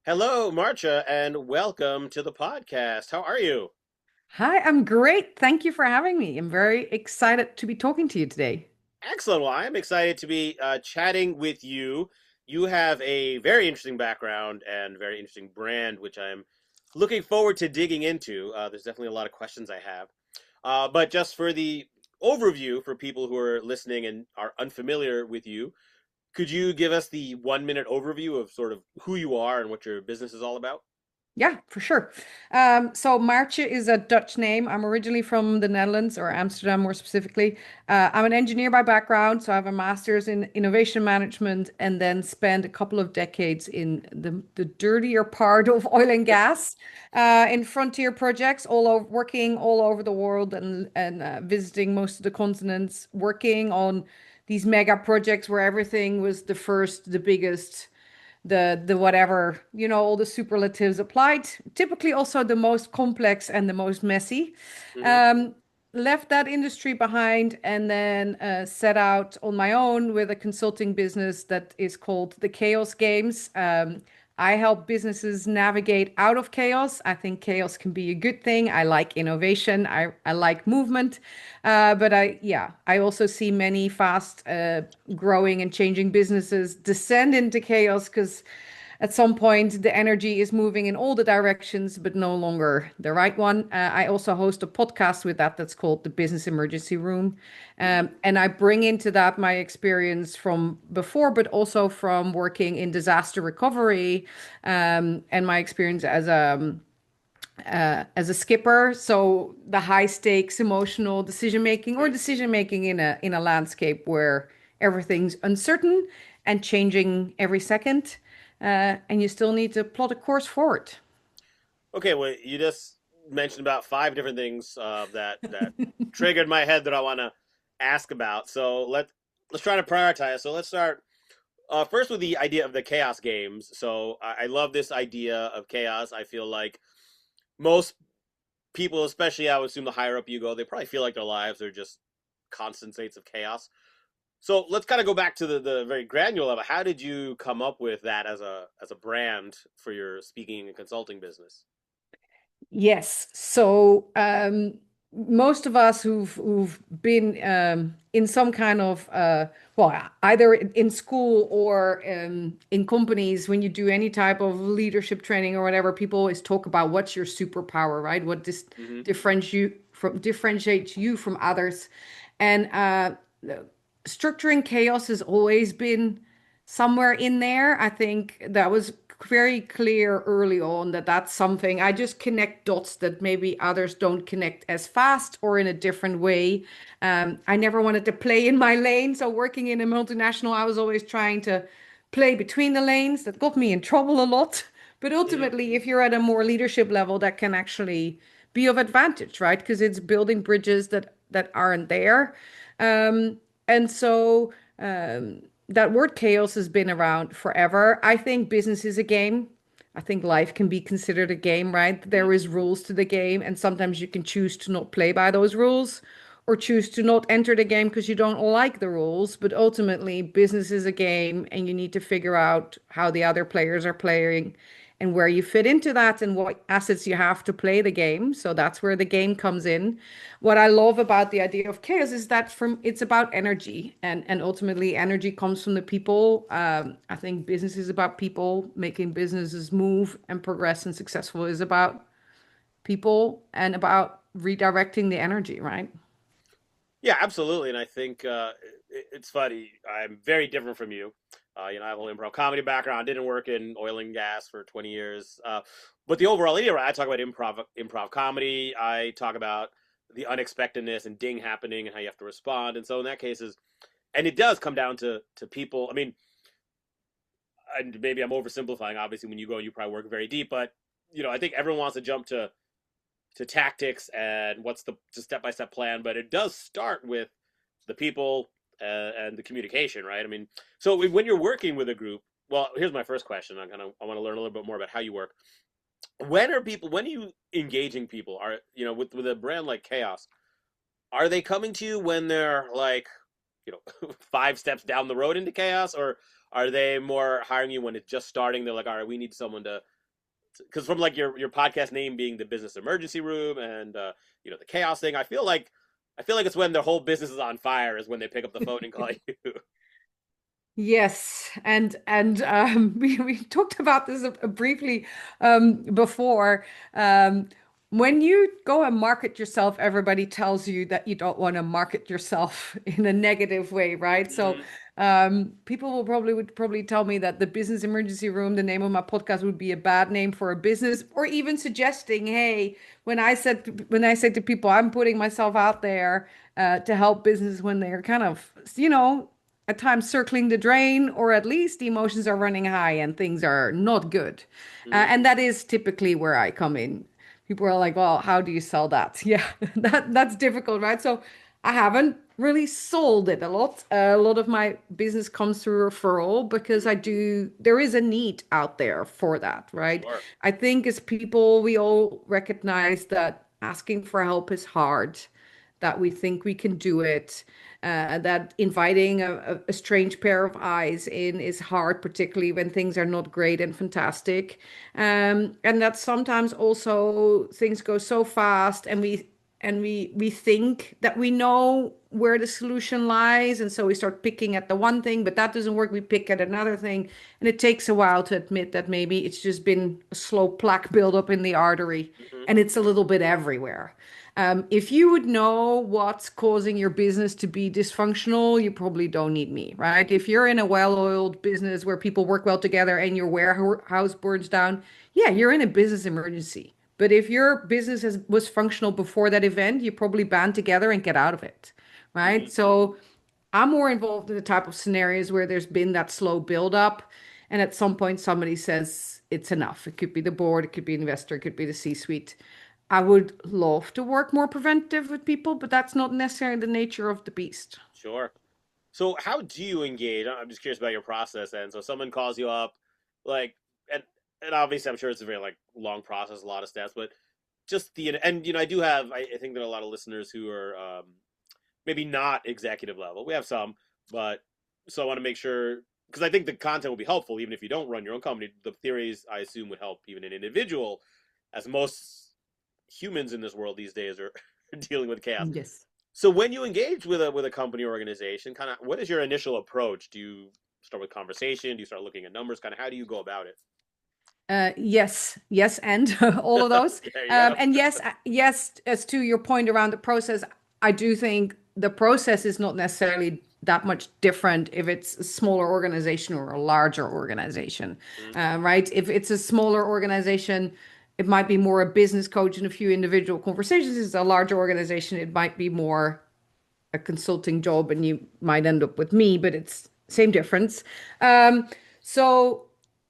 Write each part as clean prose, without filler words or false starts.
Hello, Marcia, and welcome to the podcast. How are you? Hi, I'm great. Thank you for having me. I'm very excited to be talking to you today. Excellent. Well, I'm excited to be chatting with you. You have a very interesting background and very interesting brand, which I'm looking forward to digging into. There's definitely a lot of questions I have. But just for the overview for people who are listening and are unfamiliar with you, could you give us the 1 minute overview of sort of who you are and what your business is all about? Yeah, for sure. So Maartje is a Dutch name. I'm originally from the Netherlands or Amsterdam more specifically. I'm an engineer by background, so I have a master's in innovation management and then spent a couple of decades in the dirtier part of oil and gas in frontier projects, all over, working all over the world and visiting most of the continents, working on these mega projects where everything was the first, the biggest the whatever, all the superlatives applied. Typically also the most complex and the most messy. Hmm. Um, Left that industry behind and then set out on my own with a consulting business that is called the Chaos Games. I help businesses navigate out of chaos. I think chaos can be a good thing. I like innovation. I like movement. I also see many fast growing and changing businesses descend into chaos because at some point the energy is moving in all the directions, but no longer the right one. I also host a podcast with that's called the Business Emergency Room. Hmm. And I bring into that my experience from before, but also from working in disaster recovery and my experience as a skipper. So the high stakes emotional decision making in a landscape where everything's uncertain and changing every second, and you still need to plot a course forward. Okay, well, you just mentioned about five different things that triggered my head that I want to ask about. So let's try to prioritize. So let's start first with the idea of the chaos games. So I love this idea of chaos. I feel like most people, especially I would assume the higher up you go, they probably feel like their lives are just constant states of chaos. So let's kind of go back to the very granular level. How did you come up with that as a brand for your speaking and consulting business? Yes. So most of us who've been in some kind of either in school or in companies, when you do any type of leadership training or whatever, people always talk about what's your superpower, right? What Hmm. differentiates you from others, and structuring chaos has always been somewhere in there. I think that was very clear early on that that's something I just connect dots that maybe others don't connect as fast or in a different way. I never wanted to play in my lane. So working in a multinational, I was always trying to play between the lanes. That got me in trouble a lot. But Hmm. ultimately, if you're at a more leadership level, that can actually be of advantage, right? Because it's building bridges that aren't there. And so that word chaos has been around forever. I think business is a game. I think life can be considered a game, right? Hmm. There is rules to the game, and sometimes you can choose to not play by those rules or choose to not enter the game because you don't like the rules. But ultimately, business is a game, and you need to figure out how the other players are playing and where you fit into that and what assets you have to play the game. So that's where the game comes in. What I love about the idea of chaos is that from it's about energy and ultimately energy comes from the people. I think business is about people making businesses move and progress and successful is about people and about redirecting the energy, right? Yeah, absolutely. And I think it's funny. I'm very different from you. I have an improv comedy background. Didn't work in oil and gas for 20 years. But the overall idea, right? I talk about improv comedy. I talk about the unexpectedness and ding happening and how you have to respond. And so in that case is, and it does come down to people. I mean, and maybe I'm oversimplifying. Obviously, when you go, you probably work very deep. But I think everyone wants to jump to tactics and what's the step by step plan. But it does start with the people and the communication, right? I mean, so when you're working with a group, well, here's my first question. I want to learn a little bit more about how you work. When are you engaging people? Are with a brand like Chaos? Are they coming to you when they're like, 5 steps down the road into chaos, or are they more hiring you when it's just starting? They're like, all right, we need someone to because from like your podcast name being the business emergency room and the chaos thing, I feel like it's when their whole business is on fire is when they pick up the phone and call you. Yes, and we talked about this briefly before. When you go and market yourself, everybody tells you that you don't want to market yourself in a negative way, right? So Hmm. people would probably tell me that the business emergency room, the name of my podcast, would be a bad name for a business, or even suggesting, hey, when I said to people, I'm putting myself out there to help business when they're kind of, at times circling the drain, or at least the emotions are running high and things are not good. And Hmm. that is typically where I come in. People are like, well, how do you sell that? Yeah, that's difficult, right? So I haven't really sold it a lot. A lot of my business comes through referral because there is a need out there for that, right? Sure. I think as people, we all recognize that asking for help is hard, that we think we can do it, that inviting a strange pair of eyes in is hard, particularly when things are not great and fantastic. And that sometimes also things go so fast, and we think that we know where the solution lies, and so we start picking at the one thing, but that doesn't work. We pick at another thing, and it takes a while to admit that maybe it's just been a slow plaque buildup in the artery, Hmm. and it's a little bit everywhere. If you would know what's causing your business to be dysfunctional, you probably don't need me, right? If you're in a well-oiled business where people work well together and your warehouse burns down, yeah, you're in a business emergency. But if your business was functional before that event, you probably band together and get out of it, right? Hmm. So I'm more involved in the type of scenarios where there's been that slow buildup, and at some point somebody says it's enough. It could be the board, it could be an investor, it could be the C-suite. I would love to work more preventive with people, but that's not necessarily the nature of the beast. Sure. So how do you engage? I'm just curious about your process. And so someone calls you up, like, and and obviously I'm sure it's a very like long process, a lot of steps, but just and I do have I think there are a lot of listeners who are maybe not executive level. We have some, but so I want to make sure because I think the content will be helpful even if you don't run your own company. The theories I assume would help even an individual, as most humans in this world these days are dealing with chaos. Yes. So when you engage with a company or organization, kind of what is your initial approach? Do you start with conversation? Do you start looking at numbers? Kind of how do you go about it? Yes, yes, and all of those. There you go. And yes, yes, as to your point around the process, I do think the process is not necessarily that much different if it's a smaller organization or a larger organization, Mm, right? If it's a smaller organization, it might be more a business coach and a few individual conversations. If it's a larger organization, it might be more a consulting job, and you might end up with me, but it's same difference. So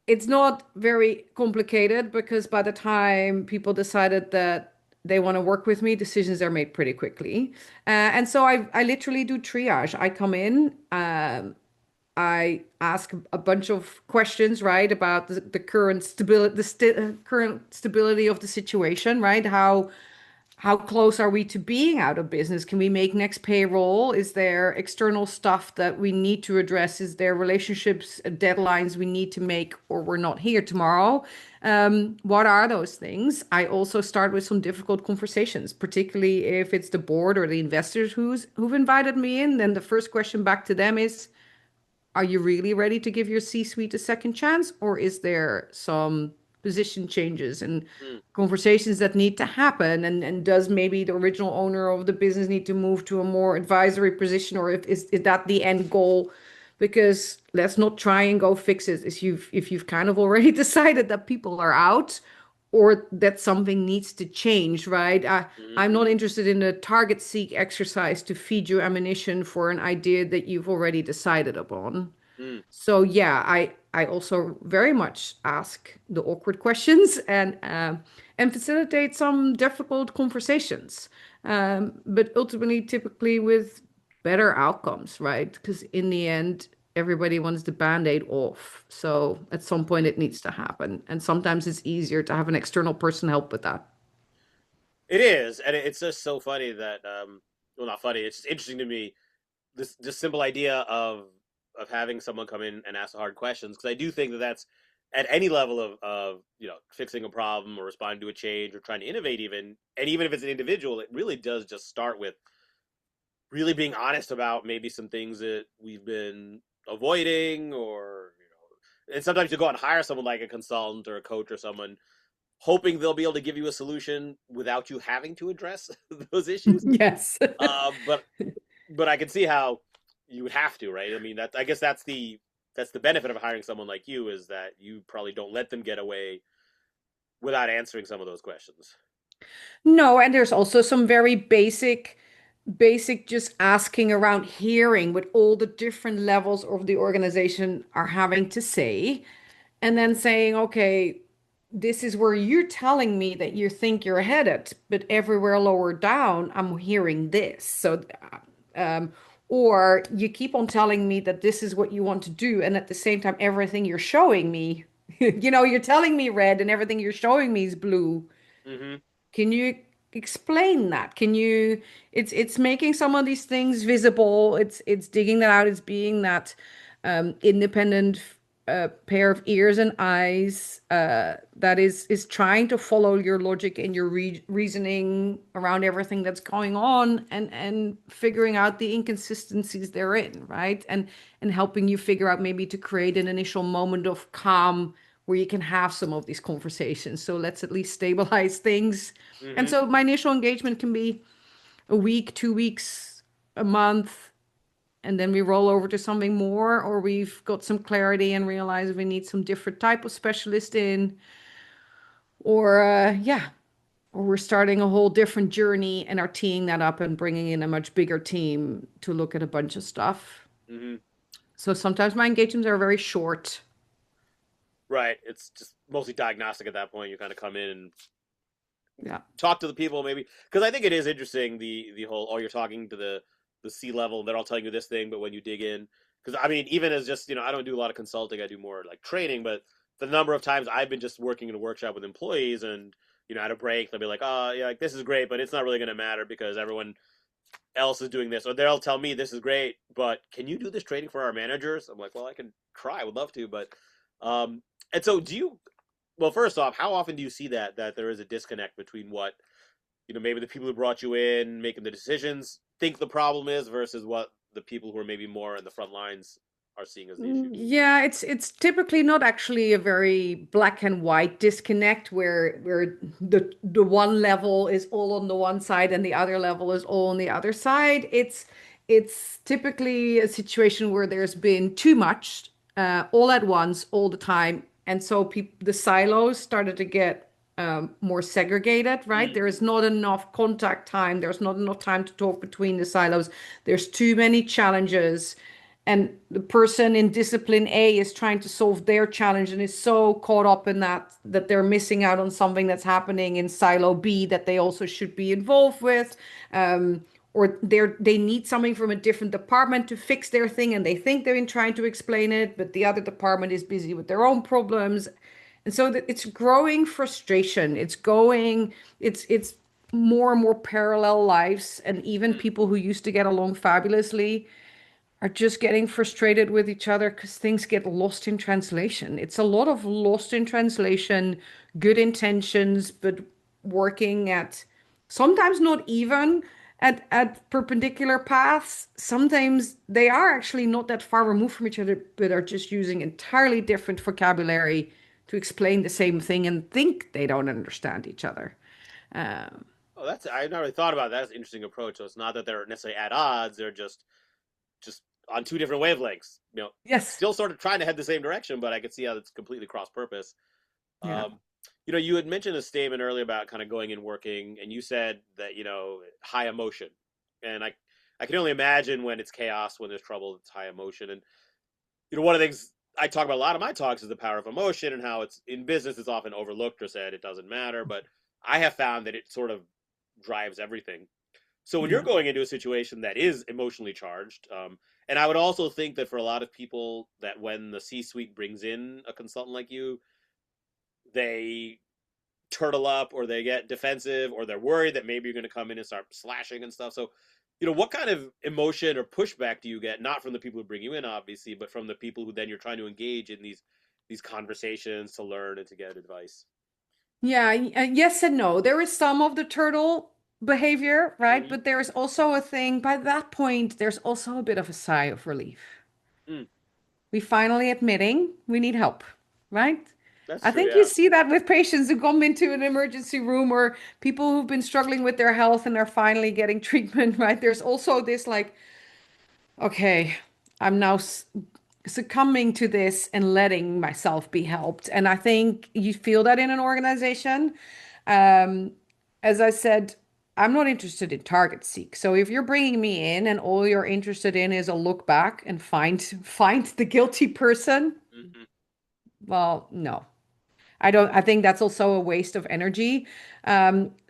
it's not very complicated because by the time people decided that they want to work with me, decisions are made pretty quickly. And so I literally do triage. I come in, I ask a bunch of questions, right, about the current stability, current stability of the situation, right? How close are we to being out of business? Can we make next payroll? Is there external stuff that we need to address? Is there relationships, deadlines we need to make, or we're not here tomorrow? What are those things? I also start with some difficult conversations, particularly if it's the board or the investors who've invited me in. Then the first question back to them is, are you really ready to give your C-suite a second chance, or is there some position changes and mm, conversations that need to happen? And does maybe the original owner of the business need to move to a more advisory position, or is that the end goal? Because let's not try and go fix it if you've kind of already decided that people are out or that something needs to change, right? I'm mm, not interested in a target seek exercise to feed you ammunition for an idea that you've already decided upon. mm. So yeah, I also very much ask the awkward questions and facilitate some difficult conversations, but ultimately, typically with better outcomes, right? Because in the end, everybody wants the band-aid off. So at some point, it needs to happen, and sometimes it's easier to have an external person help with that. It is, and it's just so funny that well, not funny. It's just interesting to me this simple idea of having someone come in and ask the hard questions because I do think that that's at any level of fixing a problem or responding to a change or trying to innovate even, and even if it's an individual, it really does just start with really being honest about maybe some things that we've been avoiding, or and sometimes you go out and hire someone like a consultant or a coach or someone hoping they'll be able to give you a solution without you having to address those issues. Yes. But I can see how you would have to, right? I mean, I guess that's the benefit of hiring someone like you, is that you probably don't let them get away without answering some of those questions. No, and there's also some very basic just asking around, hearing what all the different levels of the organization are having to say, and then saying, okay, this is where you're telling me that you think you're headed, but everywhere lower down, I'm hearing this. So, um, or you keep on telling me that this is what you want to do, and at the same time, everything you're showing me, you're telling me red, and everything you're showing me is blue. Mm-hmm. Can you explain that? Can you it's making some of these things visible. It's digging that out. It's being that independent pair of ears and eyes that is trying to follow your logic and your reasoning around everything that's going on, and figuring out the inconsistencies therein, right? And helping you figure out maybe to create an initial moment of calm where you can have some of these conversations. So let's at least stabilize things. And Mm-hmm. so my initial engagement can be a week, 2 weeks, a month, and then we roll over to something more, or we've got some clarity and realize we need some different type of specialist in, or yeah, or we're starting a whole different journey and are teeing that up and bringing in a much bigger team to look at a bunch of stuff. Mm-hmm. So sometimes my engagements are very short. Right. It's just mostly diagnostic at that point. You kind of come in and Yeah. talk to the people, maybe, because I think it is interesting, the whole, oh, you're talking to the C level, they're all telling you this thing, but when you dig in, because I mean, even as just I don't do a lot of consulting, I do more like training, but the number of times I've been just working in a workshop with employees, and at a break they'll be like, oh yeah, like, this is great, but it's not really going to matter because everyone else is doing this, or they'll tell me this is great, but can you do this training for our managers? I'm like, well, I can try, I would love to, but um and so do you, well, first off, how often do you see that there is a disconnect between what maybe the people who brought you in making the decisions think the problem is versus what the people who are maybe more in the front lines are seeing as the issue? Yeah, it's typically not actually a very black and white disconnect where the one level is all on the one side and the other level is all on the other side. It's typically a situation where there's been too much all at once, all the time, and so the silos started to get more segregated, right? Mm. There is not enough contact time. There's not enough time to talk between the silos. There's too many challenges, and the person in discipline A is trying to solve their challenge and is so caught up in that they're missing out on something that's happening in silo B that they also should be involved with. Or they need something from a different department to fix their thing, and they think they're in trying to explain it, but the other department is busy with their own problems. And so it's growing frustration. It's more and more parallel lives, and even Mm. people who used to get along fabulously are just getting frustrated with each other because things get lost in translation. It's a lot of lost in translation, good intentions, but working at sometimes not even at perpendicular paths. Sometimes they are actually not that far removed from each other, but are just using entirely different vocabulary to explain the same thing and think they don't understand each other. Um, Oh, that's, I've not really thought about that. That's an interesting approach. So it's not that they're necessarily at odds, they're just on two different wavelengths, yes. still sort of trying to head the same direction, but I could see how it's completely cross purpose. Yeah. um you had mentioned a statement earlier about kind of going and working, and you said that high emotion, and I can only imagine when it's chaos, when there's trouble, it's high emotion. And one of the things I talk about a lot of my talks is the power of emotion, and how it's in business it's often overlooked or said it doesn't matter, but I have found that it sort of drives everything. So when you're Yeah. going into a situation that is emotionally charged, and I would also think that for a lot of people, that when the C-suite brings in a consultant like you, they turtle up, or they get defensive, or they're worried that maybe you're going to come in and start slashing and stuff. So, what kind of emotion or pushback do you get, not from the people who bring you in, obviously, but from the people who then you're trying to engage in these these conversations to learn and to get advice. Yeah, yes and no. There is some of the turtle behavior, right? Mm-hmm. But there's also a thing, by that point, there's also a bit of a sigh of relief. Mm, We finally admitting we need help, right? that's I true. think you Yeah. see that with patients who come into an emergency room or people who've been struggling with their health and are finally getting treatment, right? There's also this like, okay, I'm now succumbing to this and letting myself be helped. And I think you feel that in an organization. Um, as I said, I'm not interested in target seek. So if you're bringing me in and all you're interested in is a look back and find the guilty person, Mm-hmm. well, no. I don't, I think that's also a waste of energy.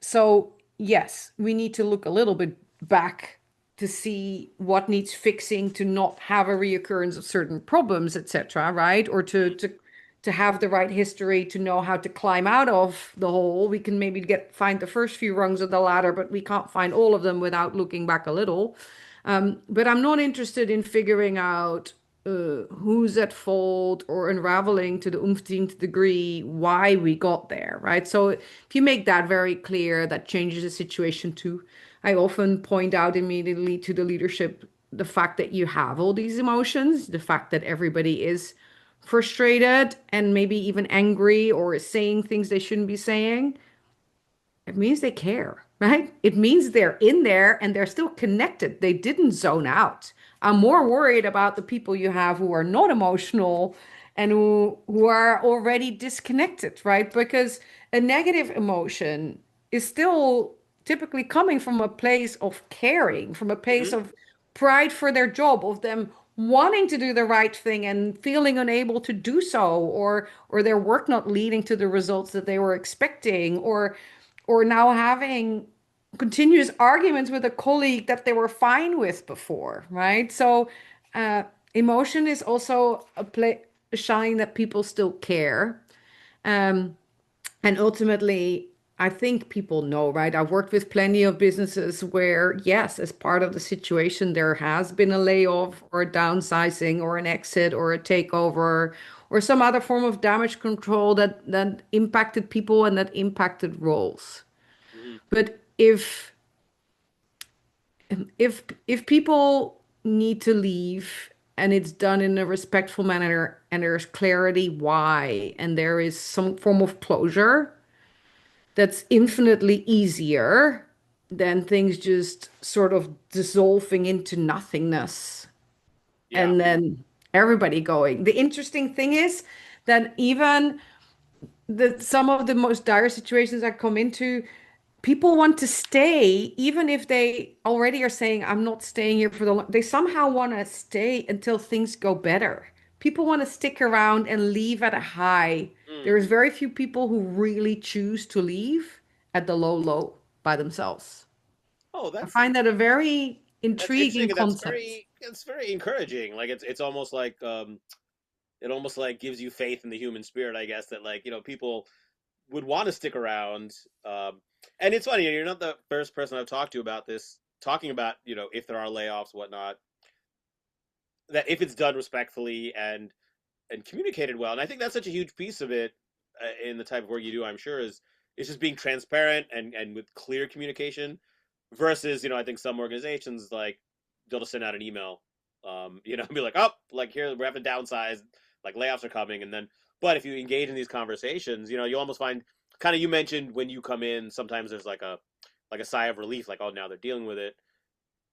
So yes, we need to look a little bit back to see what needs fixing to not have a reoccurrence of certain problems, etc., right? Or to have the right history to know how to climb out of the hole. We can maybe find the first few rungs of the ladder, but we can't find all of them without looking back a little. But I'm not interested in figuring out who's at fault or unraveling to the umpteenth degree why we got there, right? So if you make that very clear, that changes the situation too. I often point out immediately to the leadership the fact that you have all these emotions, the fact that everybody is frustrated and maybe even angry or is saying things they shouldn't be saying. It means they care, right? It means they're in there and they're still connected. They didn't zone out. I'm more worried about the people you have who are not emotional and who are already disconnected, right? Because a negative emotion is still typically coming from a place of caring, from a place Mm-hmm. of pride for their job, of them wanting to do the right thing and feeling unable to do so, or their work not leading to the results that they were expecting, or now having continuous arguments with a colleague that they were fine with before, right? So, uh, emotion is also a sign that people still care. Um, and ultimately, I think people know, right? I've worked with plenty of businesses where, yes, as part of the situation, there has been a layoff or a downsizing or an exit or a takeover or some other form of damage control that impacted people and that impacted roles. Mm-hmm. But if people need to leave and it's done in a respectful manner and there's clarity why and there is some form of closure, that's infinitely easier than things just sort of dissolving into nothingness Yeah. and then everybody going. The interesting thing is that even some of the most dire situations I come into, people want to stay, even if they already are saying, I'm not staying here for they somehow want to stay until things go better. People want to stick around and leave at a high. Mm. There's very few people who really choose to leave at the low by themselves. Oh, I find that a very that's intriguing interesting, and concept. it's very encouraging. Like it's almost like it almost like gives you faith in the human spirit, I guess, that like people would want to stick around. And it's funny, you're not the first person I've talked to about this, talking about if there are layoffs, whatnot, that if it's done respectfully and communicated well, and I think that's such a huge piece of it in the type of work you do. I'm sure is just being transparent and with clear communication versus I think some organizations like they'll just send out an email, and be like, oh, like here we're having to downsize, like layoffs are coming, and then but if you engage in these conversations, you almost find kind of you mentioned when you come in, sometimes there's like a sigh of relief, like oh now they're dealing with it,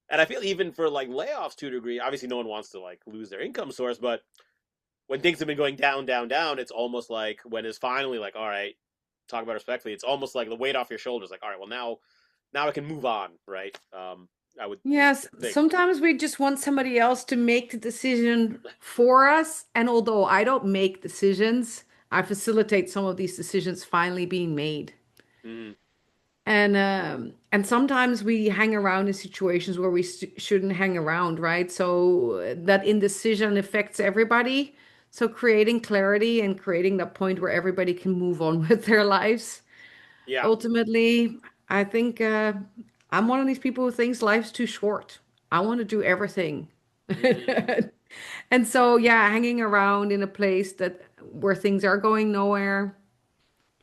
and I feel even for like layoffs to a degree, obviously no one wants to like lose their income source, but when things have been going down, down, down, it's almost like when it's finally like, all right, talk about respectfully. It's almost like the weight off your shoulders. Like, all right, well now I can move on, right? I would Yes, think. sometimes we just want somebody else to make the decision for us. And although I don't make decisions, I facilitate some of these decisions finally being made. Mm, And sometimes we hang around in situations where we shouldn't hang around, right? So that indecision affects everybody. So creating clarity and creating that point where everybody can move on with their lives. yeah. Ultimately, I think I'm one of these people who thinks life's too short. I want to do everything. Mm, And so, yeah, hanging around in a place that where things are going nowhere,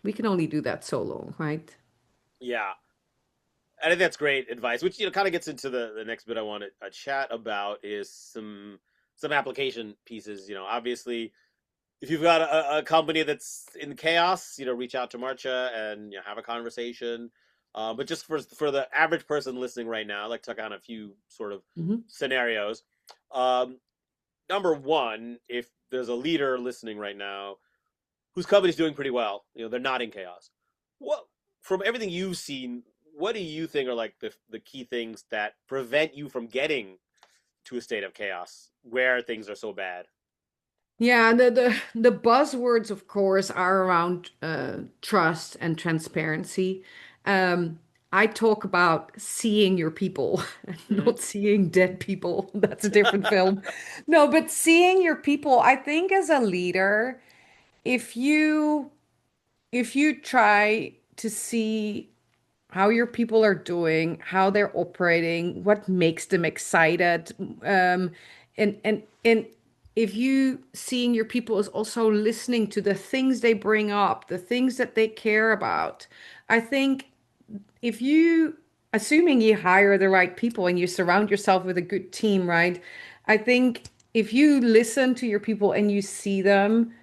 we can only do that solo, right? Yeah, I think that's great advice, which kind of gets into the next bit I want to chat about is some application pieces. Obviously, if you've got a company that's in chaos, reach out to Marcia and have a conversation. But just for the average person listening right now, I'd like to talk on a few sort of Hmm. scenarios. Um, Number one, if there's a leader listening right now whose company's doing pretty well, they're not in chaos. What From everything you've seen, what do you think are like the key things that prevent you from getting to a state of chaos where things are so bad? Yeah, the buzzwords, of course, are around trust and transparency. Um, I talk about seeing your people, Mm-hmm. not seeing dead people. That's a different film. No, but seeing your people, I think as a leader, if you if you try to see how your people are doing, how they're operating, what makes them excited. And if you seeing your people is also listening to the things they bring up, the things that they care about. I think if you, assuming you hire the right people and you surround yourself with a good team, right? I think if you listen to your people and you see them,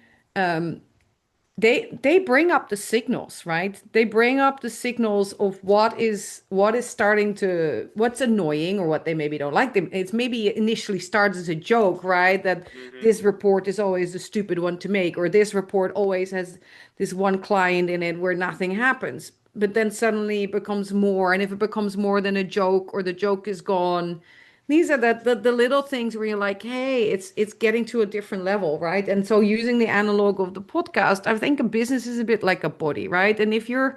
they bring up the signals, right? They bring up the signals of what is starting to what's annoying or what they maybe don't like them. It's maybe initially starts as a joke, right? That Mm-hmm. this report is always a stupid one to make, or this report always has this one client in it where nothing happens. But then suddenly it becomes more, and if it becomes more than a joke or the joke is gone, these are the little things where you're like, hey, it's getting to a different level, right? And so using the analog of the podcast, I think a business is a bit like a body, right? And if you're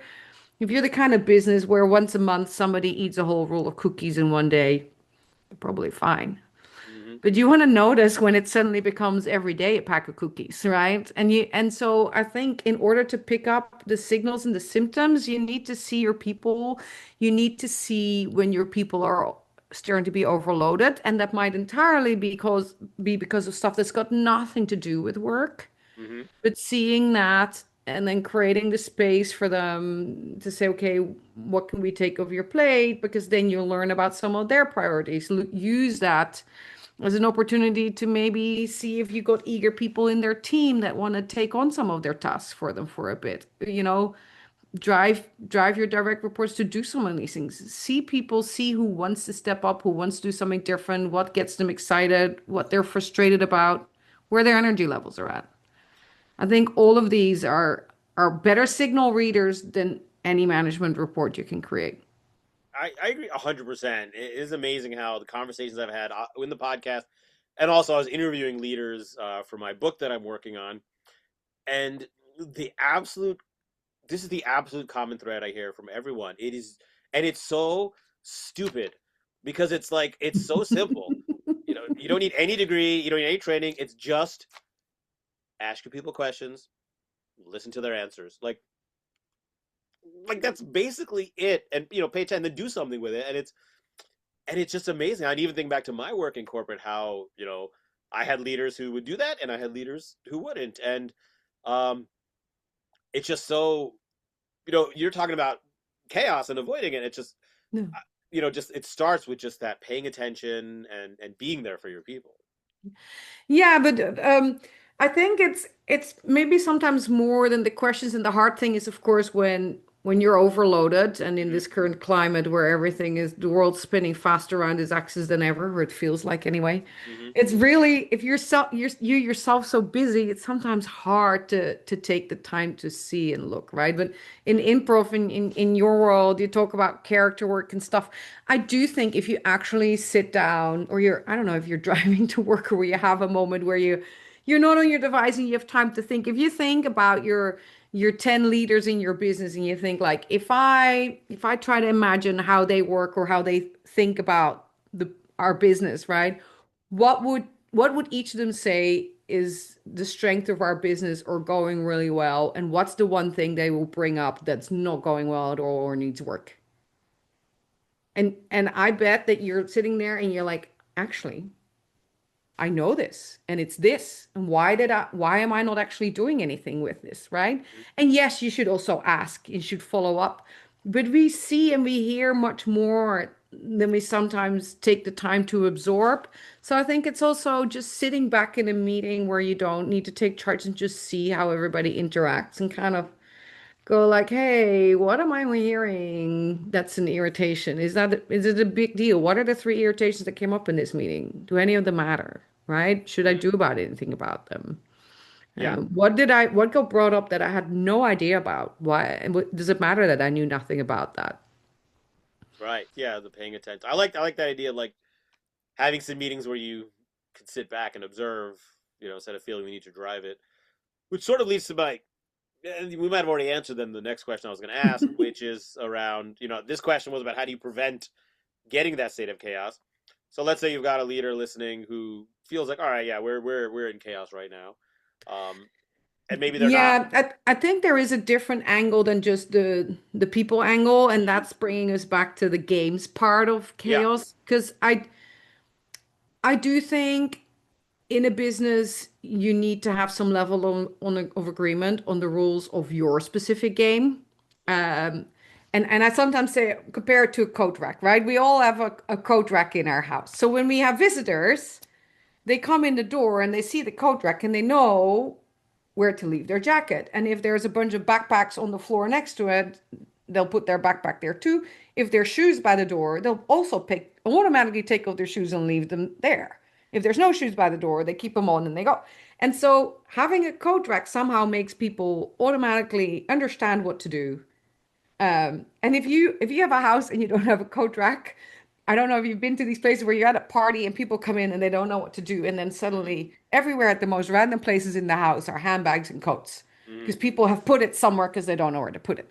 the kind of business where once a month somebody eats a whole roll of cookies in one day, you're probably fine. Mm-hmm. But you want to notice when it suddenly becomes every day a pack of cookies, right? And so I think in order to pick up the signals and the symptoms, you need to see your people. You need to see when your people are starting to be overloaded, and that might entirely be because of stuff that's got nothing to do with work. Mm-hmm. But seeing that and then creating the space for them to say, okay, what can we take off your plate? Because then you'll learn about some of their priorities. Use that as an opportunity to maybe see if you got eager people in their team that want to take on some of their tasks for them for a bit. Drive your direct reports to do some of these things. See people, see who wants to step up, who wants to do something different, what gets them excited, what they're frustrated about, where their energy levels are at. I think all of these are better signal readers than any management report you can create. I agree 100%. It is amazing how the conversations I've had in the podcast, and also I was interviewing leaders for my book that I'm working on, and the absolute this is the absolute common thread I hear from everyone. And it's so stupid because it's like it's so simple. You don't need any degree, you don't need any training. It's just ask your people questions, listen to their answers. Like that's basically it, and pay attention, then do something with it, and it's just amazing. I'd even think back to my work in corporate, how I had leaders who would do that, and I had leaders who wouldn't, and um, it's just so you're talking about chaos and avoiding it. It's just Yeah. just it starts with just that paying attention and being there for your people. Yeah, but I think it's maybe sometimes more than the questions, and the hard thing is, of course, when you're overloaded and in Mm-hmm. this current climate where everything is the world's spinning faster around its axis than ever, or it feels like anyway. Mm-hmm. It's really if you yourself so busy, it's sometimes hard to take the time to see and look, right? But in Mm-hmm. improv, in your world, you talk about character work and stuff. I do think if you actually sit down, or I don't know, if you're driving to work, or where you have a moment where you're not on your device and you have time to think. If you think about your 10 leaders in your business and you think like, if I try to imagine how they work or how they think about our business, right? What would each of them say is the strength of our business or going really well? And what's the one thing they will bring up that's not going well at all or needs work? And I bet that you're sitting there and you're like, actually, I know this and it's this. And why am I not actually doing anything with this, right? And yes, you should also ask, you should follow up. But we see and we hear much more than we sometimes take the time to absorb. So I think it's also just sitting back in a meeting where you don't need to take charge and just see how everybody interacts and kind of go like, hey, what am I hearing? That's an irritation. Is it a big deal? What are the three irritations that came up in this meeting? Do any of them matter? Right? Should I Mhm. do about anything about them? Yeah, What got brought up that I had no idea about? Why? And does it matter that I knew nothing about that? right. Yeah, the paying attention. I like that idea of like having some meetings where you can sit back and observe, instead of feeling we need to drive it. Which sort of leads to my, and we might have already answered then the next question I was going to ask, which is around, this question was about how do you prevent getting that state of chaos. So let's say you've got a leader listening who feels like, all right, yeah, we're in chaos right now, and maybe they're not. Yeah, I think there is a different angle than just the people angle, and that's bringing us back to the games part of Yeah. chaos. Because I do think in a business you need to have some level of agreement on the rules of your specific game. Um, and I sometimes say compare it to a coat rack, right? We all have a coat rack in our house. So when we have visitors, they come in the door and they see the coat rack and they know where to leave their jacket. And if there's a bunch of backpacks on the floor next to it, they'll put their backpack there too. If there's shoes by the door, they'll also automatically take off their shoes and leave them there. If there's no shoes by the door, they keep them on and they go. And so having a coat rack somehow makes people automatically understand what to do. And if you have a house and you don't have a coat rack, I don't know if you've been to these places where you're at a party and people come in and they don't know what to do, and then Mm-hmm. suddenly everywhere at the most random places in the house are handbags and coats Mm-hmm. because people have put it somewhere because they don't know where to put it.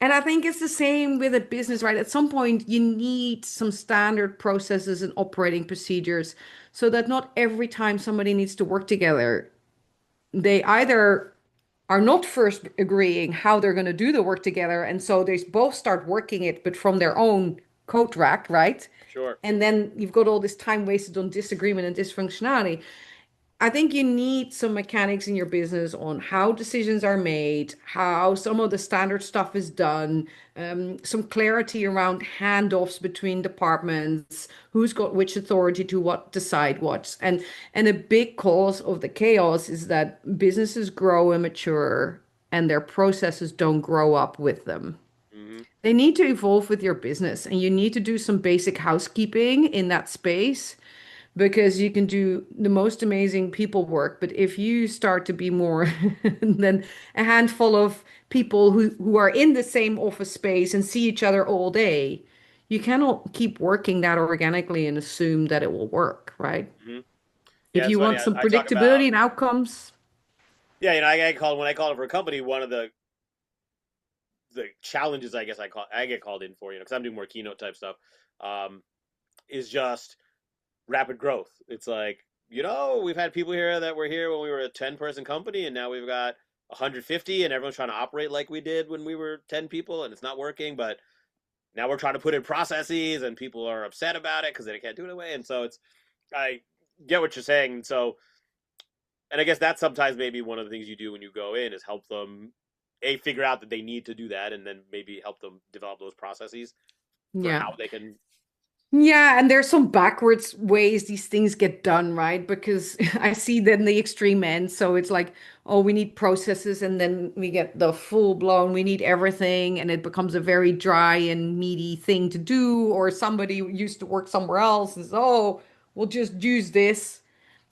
And I think it's the same with a business, right? At some point, you need some standard processes and operating procedures so that not every time somebody needs to work together, they either are not first agreeing how they're going to do the work together. And so they both start working it, but from their own coat rack, right? Sure. And then you've got all this time wasted on disagreement and dysfunctionality. I think you need some mechanics in your business on how decisions are made, how some of the standard stuff is done, some clarity around handoffs between departments, who's got which authority to what decide what. And a big cause of the chaos is that businesses grow and mature and their processes don't grow up with them. Mm-hmm. They need to evolve with your business, and you need to do some basic housekeeping in that space because you can do the most amazing people work. But if you start to be more than a handful of people who are in the same office space and see each other all day, you cannot keep working that organically and assume that it will work, right? Mm-hmm. Yeah, If it's you funny. want I, some I talk about, predictability and outcomes, yeah, I call when I call it for a company, one of the challenges I get called in for, because I'm doing more keynote type stuff, um, is just rapid growth. It's like, we've had people here that were here when we were a 10-person company, and now we've got 150, and everyone's trying to operate like we did when we were 10 people, and it's not working. But now we're trying to put in processes, and people are upset about it because they can't do it away. And so I get what you're saying. So, and I guess that's sometimes maybe one of the things you do when you go in is help them figure out that they need to do that, and then maybe help them develop those processes for yeah. how they can. Yeah, and there's some backwards ways these things get done, right? Because I see then the extreme end. So it's like, oh, we need processes, and then we get the full blown, we need everything, and it becomes a very dry and meaty thing to do. Or somebody who used to work somewhere else says, oh, we'll just use this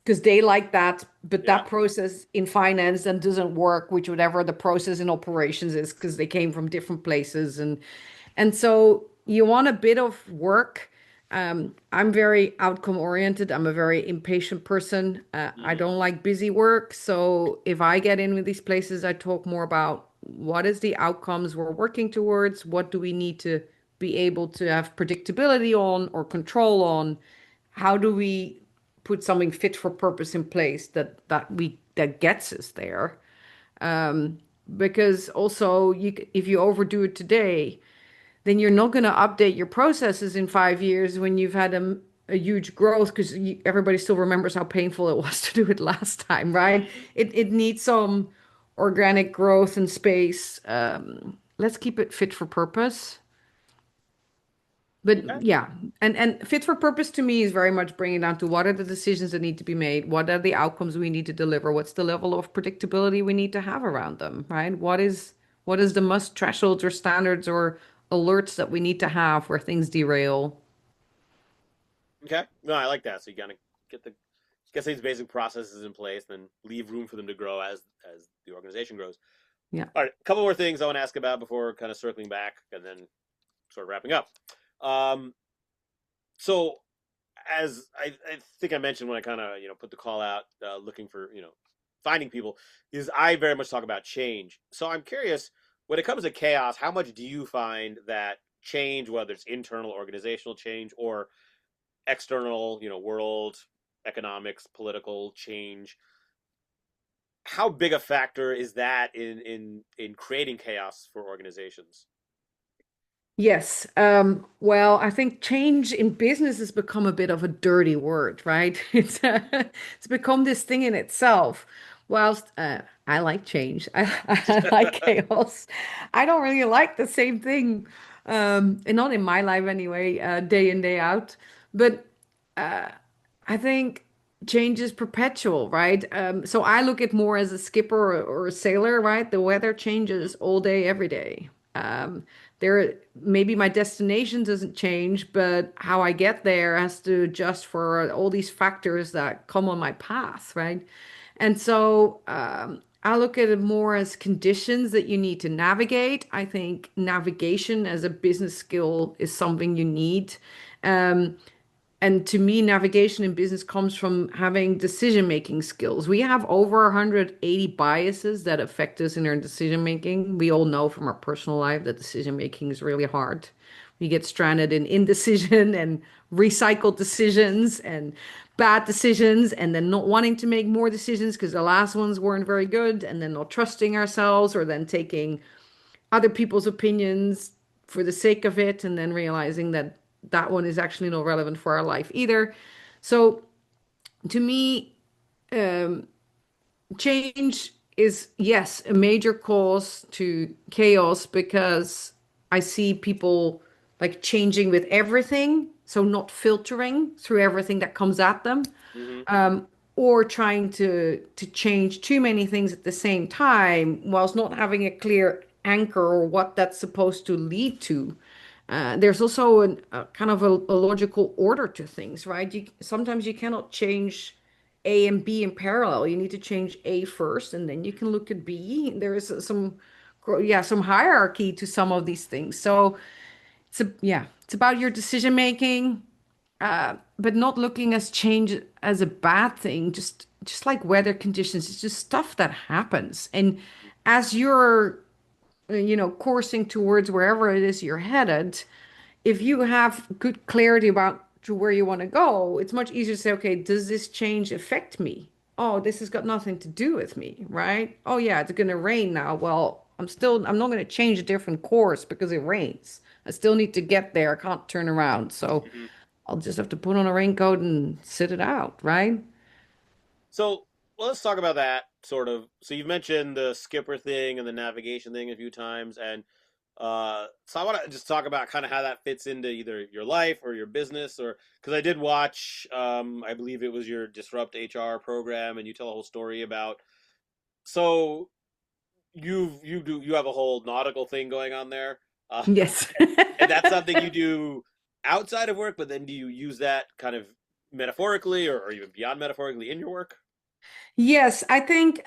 because they like that, but Yeah. that process in finance then doesn't work, which whatever the process in operations is, because they came from different places. And so you want a bit of work. I'm very outcome oriented. I'm a very impatient person. I Mm-hmm. don't like busy work. So if I get in with these places, I talk more about what is the outcomes we're working towards? What do we need to be able to have predictability on or control on? How do we put something fit for purpose in place that gets us there? Because also if you overdo it today, then you're not going to update your processes in 5 years when you've had a huge growth because everybody still remembers how painful it was to do it last time, right? Hmm. It needs some organic growth and space. Let's keep it fit for purpose. Okay. But yeah, and fit for purpose to me is very much bringing down to what are the decisions that need to be made? What are the outcomes we need to deliver? What's the level of predictability we need to have around them, right? What is the must thresholds or standards or alerts that we need to have where things derail? Okay. No, I like that. So you gotta get the get these basic processes in place, then leave room for them to grow as the organization grows. Yeah. All right, a couple more things I want to ask about before kind of circling back and then sort of wrapping up. Um, so as I think I mentioned when I kind of put the call out looking for finding people is I very much talk about change. So I'm curious when it comes to chaos, how much do you find that change, whether it's internal organizational change or external, world economics, political change, how big a factor is that in creating chaos for organizations? Yes. Well, I think change in business has become a bit of a dirty word, right? It's become this thing in itself. Whilst I like change, I like chaos. I don't really like the same thing, and not in my life anyway, day in, day out. But I think change is perpetual, right? So I look at more as a skipper or a sailor, right? The weather Mm-hmm. changes all day, every day. There, maybe my destination doesn't change, but how I get there has to adjust for all these factors that come on my path, right? And so I look at it more as conditions that you need to navigate. I think navigation as a business skill is something you need. Um, and to me, navigation in business comes from having decision-making skills. We have over 180 biases that affect us in our decision making. We all know from our personal life that decision making is really hard. We get stranded in indecision and recycled decisions and bad decisions, and then not wanting to make more decisions because the last ones weren't very good, and then not trusting ourselves, or then taking other people's opinions for the sake of it, and then realizing that that one is actually not relevant for our life either. So to me, change is, yes, a major cause to chaos because I see people like changing with everything, so not filtering through everything that comes at them, Mm-hmm. or trying to change too many things at the same time whilst not having a clear anchor or what that's supposed to lead to. There's also a kind of a logical order to things, right? Sometimes you cannot change A and B in parallel. You need to change A first, and then you can look at B. There is some hierarchy to some of these things. So it's about your decision making, but not looking as change as a bad thing. Just like weather conditions, it's just stuff that happens. And as you're coursing towards wherever it is you're headed, if you have good clarity about to where you want to go, it's much easier to say, okay, does this change affect me? Oh, this has got nothing to do with me, right? Oh yeah, it's gonna rain now. Well, I'm not gonna change a different course because it rains. I still need to get there. I can't turn around. So Mm-hmm. I'll just have to put on a raincoat and sit it out, right? So well, let's talk about that sort of. So you've mentioned the skipper thing and the navigation thing a few times, and so I want to just talk about kind of how that fits into either your life or your business, or because I did watch, I believe it was your Disrupt HR program, and you tell a whole story about. So you have a whole nautical thing going on there, Yes. and that's something you do outside of work. But then do you use that kind of metaphorically or even beyond metaphorically in your work? Yes, I think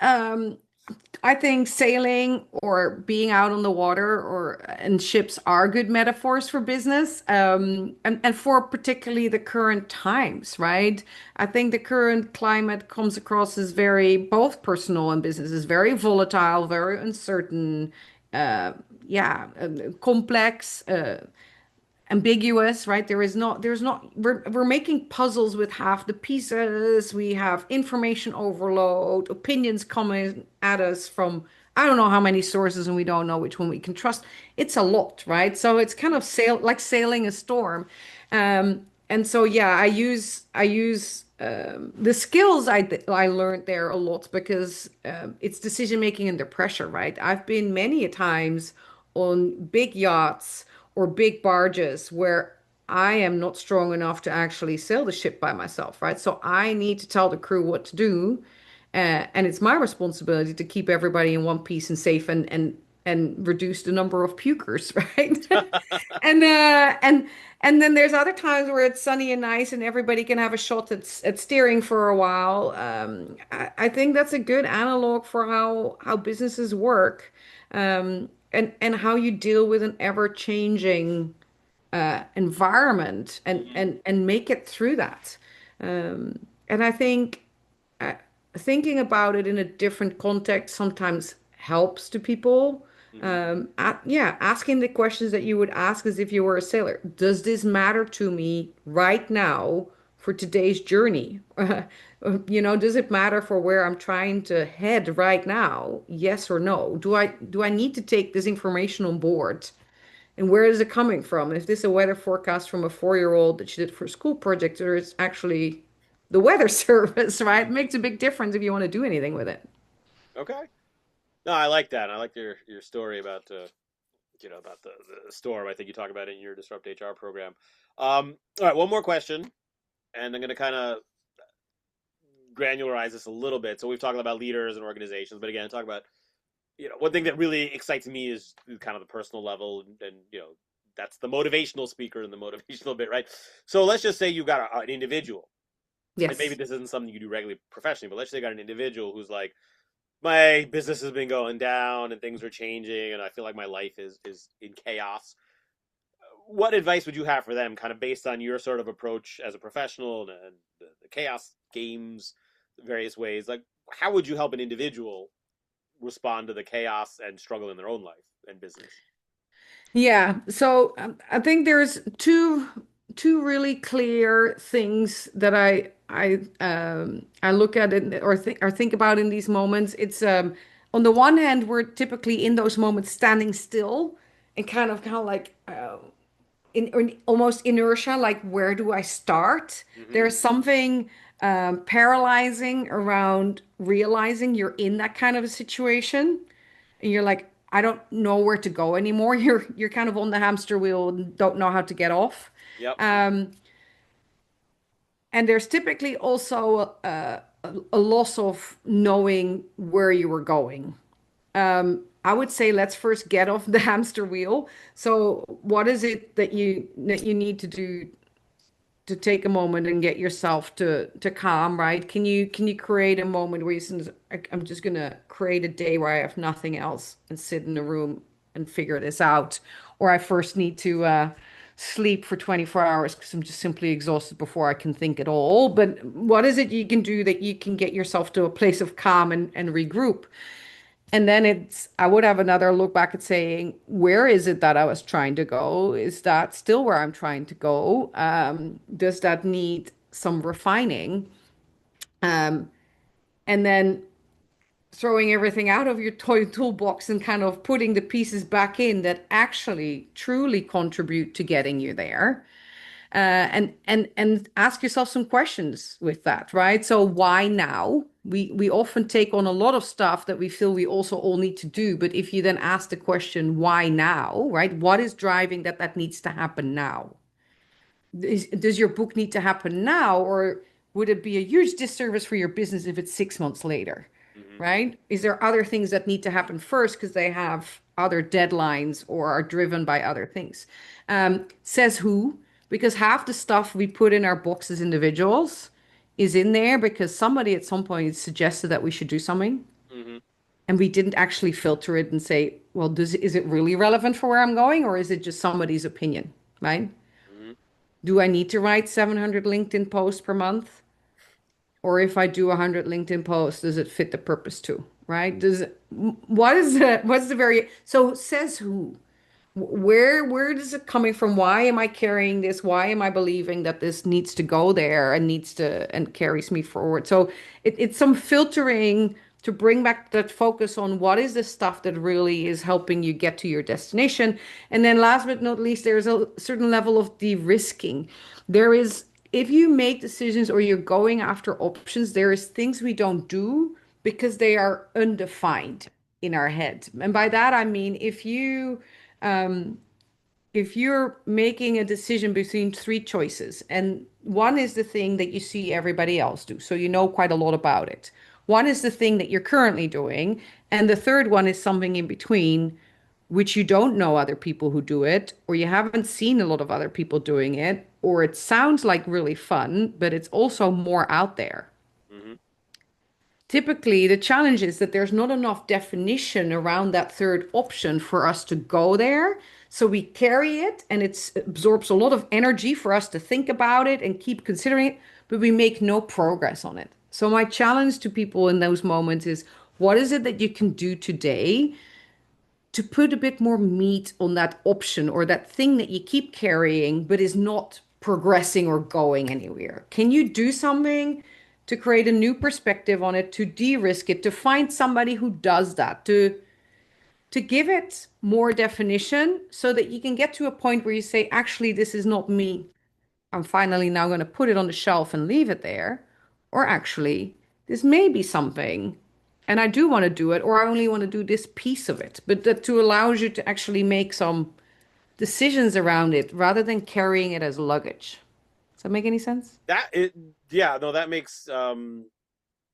sailing or being out on the water or and ships are good metaphors for business, and for particularly the current times, right? I think the current climate comes across as very both personal and business is very volatile, very uncertain, uh, yeah, complex. Ambiguous, right? We're making puzzles with half the pieces. We have information overload, opinions coming at us from I don't know how many sources, and we don't know which one we can trust. It's a lot, right? So it's kind of sailing a storm. and so yeah, I use the skills I learned there a lot because it's decision making under pressure, right? I've been many a times on big yachts or big barges where I am not strong enough to actually sail the ship by myself, right? So I need to tell the crew what to do, and it's my responsibility to keep everybody in one piece and safe and reduce the number of pukers, right? And and then there's other times where it's sunny and nice and everybody can have a shot at steering for a while. I think that's a good analog for how businesses work, and how you deal with an ever-changing environment Hmm. and make it through that. And I think uh, thinking about it in a different context sometimes helps to people. Hmm. Yeah, asking the questions that you would ask as if you were a sailor. Does this matter to me right now for today's journey? Does it matter for where I'm trying to head right now? Yes or no? Do I need to take this information on board? And where is it coming from? Is this a weather forecast from a 4-year-old that she did for a school project, or it's actually the weather service, right? It makes a big difference if you want to do anything with it. Okay. No, I like that. I like your story about about the storm. I think you talk about it in your Disrupt HR program. All right, one more question, and I'm going to kind of granularize this a little bit. So we've talked about leaders and organizations, but again, talk about one thing that really excites me is kind of the personal level, and that's the motivational speaker and the motivational bit, right? So let's just say you got an individual, and maybe Yes. this isn't something you do regularly professionally, but let's say you got an individual who's like, my business has been going down and things are changing, and I feel like my life is in chaos. What advice would you have for them, kind of based on your sort of approach as a professional and the chaos games, various ways? Like, how would you help an individual respond to the chaos and struggle in their own life and business? Yeah. So I think there's two really clear things that I look at it or think about in these moments. It's on the one hand, we're typically in those moments standing still and kind of like in almost inertia, like where do I start? Hmm. There's something paralyzing around realizing you're in that kind of a situation, and you're like, I don't know where to go anymore. You're kind of on the hamster wheel and don't know how to get off. Yep. Um, and there's typically also a loss of knowing where you were going. I would say let's first get off the hamster wheel. So, what is it that you need to do to take a moment and get yourself to calm, right? Can you create a moment where you say, I'm just gonna create a day where I have nothing else and sit in a room and figure this out, or I first need to sleep for 24 hours because I'm just simply exhausted before I can think at all. But what is it you can do that you can get yourself to a place of calm and regroup? And then I would have another look back at saying, where is it that I was trying to go? Is that still where I'm trying to go? Does that need some refining? Um, and then throwing everything out of your toy toolbox and kind of putting the pieces back in that actually truly contribute to getting you there. And ask yourself some questions with that, right? So why now? We often take on a lot of stuff that we feel we also all need to do, but if you then ask the question, why now, right? What is driving that needs to happen now? Does your book need to happen now, or would it be a huge disservice for your business if it's 6 months later, Hmm. right? Is there other things that need to happen first because they have other deadlines or are driven by other things? Says who? Because half the stuff we put in our books as individuals is in there because somebody at some point suggested that we should do something, Hmm. and we didn't actually filter it and say, well, is it really relevant for where I'm going, or is it just somebody's opinion, right? Hmm. Do I need to write 700 LinkedIn posts per month? Or if I do 100 LinkedIn posts, does it fit the purpose too? Right? What's the very, so says who? Where is it coming from? Why am I carrying this? Why am I believing that this needs to go there and needs to and carries me forward? So it's some filtering to bring back that focus on what is the stuff that really is helping you get to your destination. And then last but not least, there's a certain level of de-risking. There is, if you make decisions or you're going after options, there is things we don't do because they are undefined in our head. And by that I mean um, if you're making a decision between three choices, and one is the thing that you see everybody else do, so you know quite a lot about it. One is the thing that you're currently doing, and the third one is something in between, which you don't know other people who do it, or you haven't seen a lot of other people doing it, or it sounds like really fun, but it's also more out there. Hmm. Typically, the challenge is that there's not enough definition around that third option for us to go there. So we carry it and it absorbs a lot of energy for us to think about it and keep considering it, but we make no progress on it. So my challenge to people in those moments is what is it that you can do today to put a bit more meat on that option or that thing that you keep carrying but is not progressing or going anywhere? Can you do something to create a new perspective on it, to de-risk it, to find somebody who does that, to give it more definition so that you can get to a point where you say, actually, this is not me. I'm finally now going to put it on the shelf and leave it there. Or actually, this may be something and I do want to do it, or I only want to do this piece of it. But that to allows you to actually make some decisions around it rather than carrying it as luggage. Does that make any sense? That it, yeah, no, that makes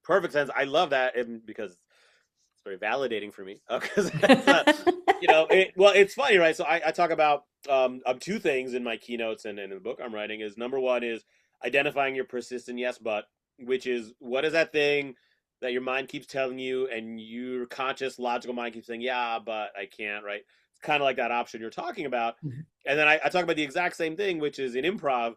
perfect sense. I love that, and because it's very validating for me. Because well, it's funny, right? So I talk about two things in my keynotes and in the book I'm writing. Is number one is identifying your persistent yes, but, which is what is that thing that your mind keeps telling you, and your conscious logical mind keeps saying, yeah, but I can't, right? It's kind of like that option you're talking about. Mhm. And then I talk about the exact same thing, which is in improv.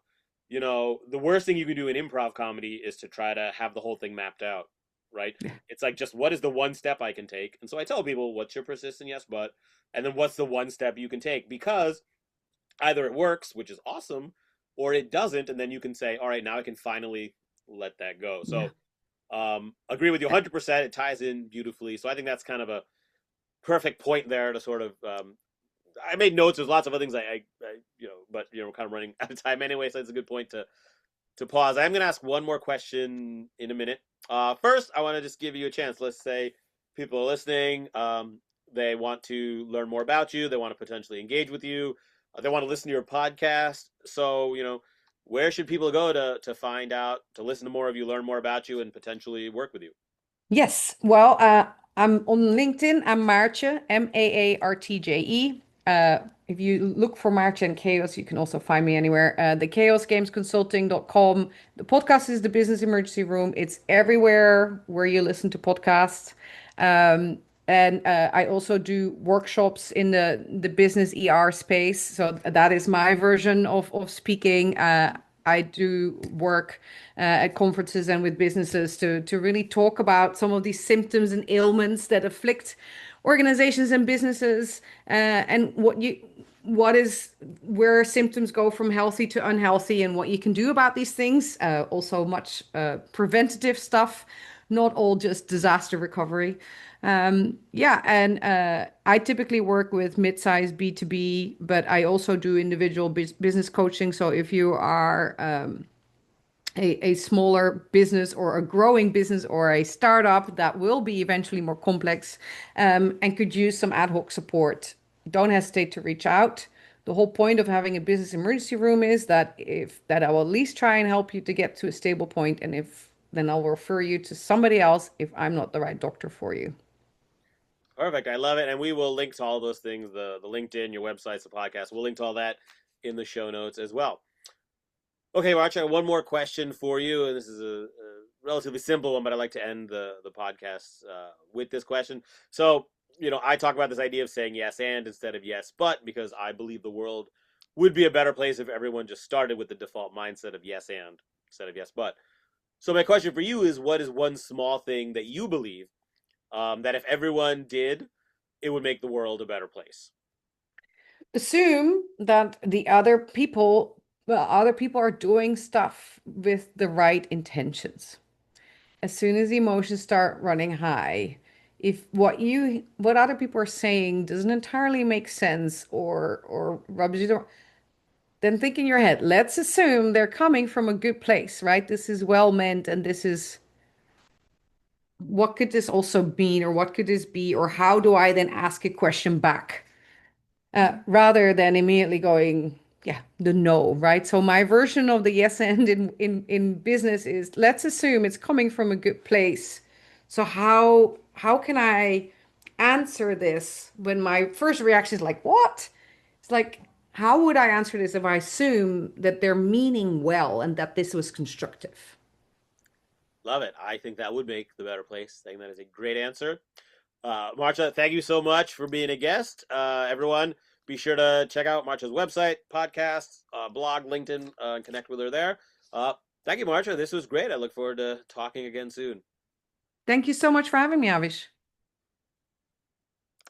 The worst thing you can do in improv comedy is to try to have the whole thing mapped out, right? Yeah. It's like, just what is the one step I can take? And so I tell people, what's your persistent yes, but, and then what's the one step you can take? Because either it works, which is awesome, or it doesn't, and then you can say, all right, now I can finally let that go. Yeah. So agree with you 100%. It ties in beautifully. So I think that's kind of a perfect point there to sort of. I made notes. There's lots of other things but we're kind of running out of time anyway. So it's a good point to pause. I'm going to ask one more question in a minute. First, I want to just give you a chance. Let's say people are listening. They want to learn more about you. They want to potentially engage with you. They want to listen to your podcast. So, where should people go to find out, to listen to more of you, learn more about you, and potentially work with you? Yes. Well, I'm on LinkedIn. I'm Maartje, Maartje. If you look for Maartje and Chaos, you can also find me anywhere. The chaosgamesconsulting.com. The podcast is the Business Emergency Room. It's everywhere where you listen to podcasts. And I also do workshops in the business ER space. So that is my version of speaking. I do work at conferences and with businesses to really talk about some of these symptoms and ailments that afflict organizations and businesses, and what is where symptoms go from healthy to unhealthy and what you can do about these things. Also much preventative stuff, not all just disaster recovery. Yeah, and I typically work with mid-sized B2B, but I also do individual business coaching. So if you are a smaller business or a growing business or a startup that will be eventually more complex, and could use some ad hoc support, don't hesitate to reach out. The whole point of having a business emergency room is that I will at least try and help you to get to a stable point, and if then I'll refer you to somebody else if I'm not the right doctor for you. Perfect. I love it. And we will link to all those things, the LinkedIn, your websites, the podcast. We'll link to all that in the show notes as well. Okay, March, I have one more question for you, and this is a relatively simple one, but I like to end the podcast with this question. So, I talk about this idea of saying yes and instead of yes but, because I believe the world would be a better place if everyone just started with the default mindset of yes and instead of yes but. So my question for you is, what is one small thing that you believe that if everyone did, it would make the world a better place? Assume that other people are doing stuff with the right intentions. as soon as emotions start running high, if what other people are saying doesn't entirely make sense or rubs you the then think in your head, let's assume they're coming from a good place, right? This is well meant, and this is what could this also mean, or what could this be, or how do I then ask a question back? Rather than immediately going, yeah, the no, right? So my version of the yes and in business is let's assume it's coming from a good place. So how can I answer this when my first reaction is like, what? It's like, how would I answer this if I assume that they're meaning well and that this was constructive? Love it. I think that would make the better place. I think that is a great answer. Marsha, thank you so much for being a guest. Everyone, be sure to check out Marsha's website, podcast, blog, LinkedIn, and connect with her there. Thank you, Marsha. This was great. I look forward to talking again soon. Thank you so much for having me, Avish.